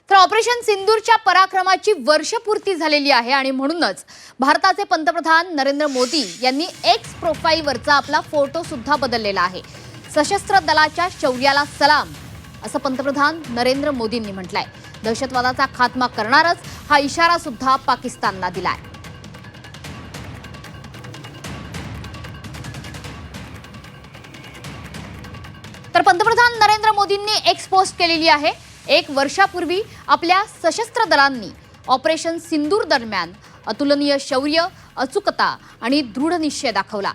तर ऑपरेशन सिंदूरच्या पराक्रमाची वर्षपूर्ती झालेली आहे आणि म्हणूनच भारताचे पंतप्रधान नरेंद्र मोदी यांनी एक्स प्रोफाईलवरचा आपला फोटो सुद्धा बदललेला आहे। सशस्त्र दलाच्या शौर्याला सलाम असं पंतप्रधान नरेंद्र मोदींनी म्हटलंय। दहशतवादाचा खात्मा करणारच हा इशारा सुद्धा पाकिस्तानला दिलाय। तर पंतप्रधान नरेंद्र मोदींनी एक्स पोस्ट केलेली आहे। एक वर्षापूर्वी आपल्या सशस्त्र दलांनी ऑपरेशन सिंदूर दरम्यान अतुलनीय शौर्य, अचूकता आणि दृढ निश्चय दाखवला।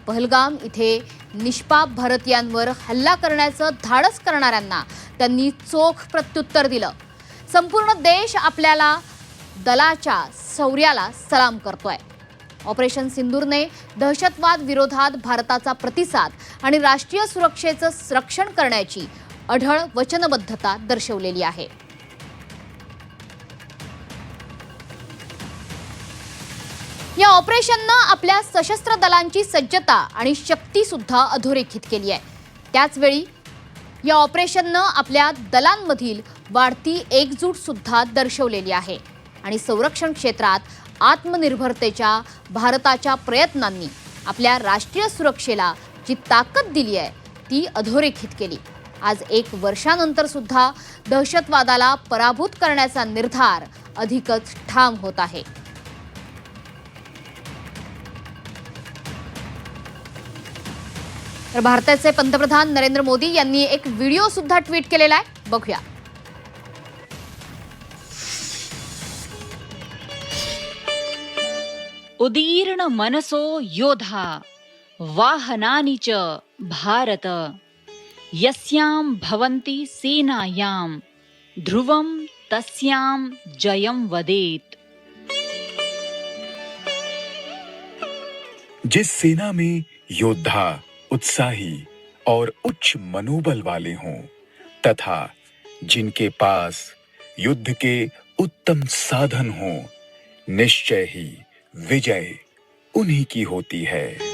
पहलगाम इथे निष्पाप भारतीयांवर हल्ला करण्याचं धाडस करणाऱ्यांना त्यांनी चोख प्रत्युत्तर दिलं। संपूर्ण देश आपल्याला दलाच्या शौर्याला सलाम करतोय। ऑपरेशन सिंदूरने दहशतवाद विरोधात भारताचा प्रतिसाद आणि राष्ट्रीय सुरक्षेचं रक्षण करण्याची अढळ वचनबद्धता दर्शवलेली आहे। या ऑपरेशननं आपल्या सशस्त्र दलांची सज्जता आणि शक्ती सुद्धा अधोरेखित केली आहे। त्याचवेळी या ऑपरेशननं आपल्या दलांमधील वाढती एकजूट सुद्धा दर्शवलेली आहे आणि संरक्षण क्षेत्रात आत्मनिर्भरतेच्या भारताच्या प्रयत्नांनी आपल्या राष्ट्रीय सुरक्षेला जी ताकद दिली आहे ती अधोरेखित केली। आज एक वर्षानंतर सुद्धा दहशतवादाला पराभूत करण्याचा निर्धार अधिकच ठाम होत आहे। तर भारताचे पंतप्रधान नरेंद्र मोदी यांनी एक व्हिडिओ सुद्धा ट्विट केलेला आहे, बघूया। उदीर्ण मनसो योधा वाहनानि च भारत यस्यां भवन्ति सेनायां ध्रुवं तस्यां जयं वदेत। जिस सेना में योद्धा उत्साही और उच्च मनोबल वाले हों तथा जिनके पास युद्ध के उत्तम साधन हों, निश्चय ही विजय उन्हीं की होती है।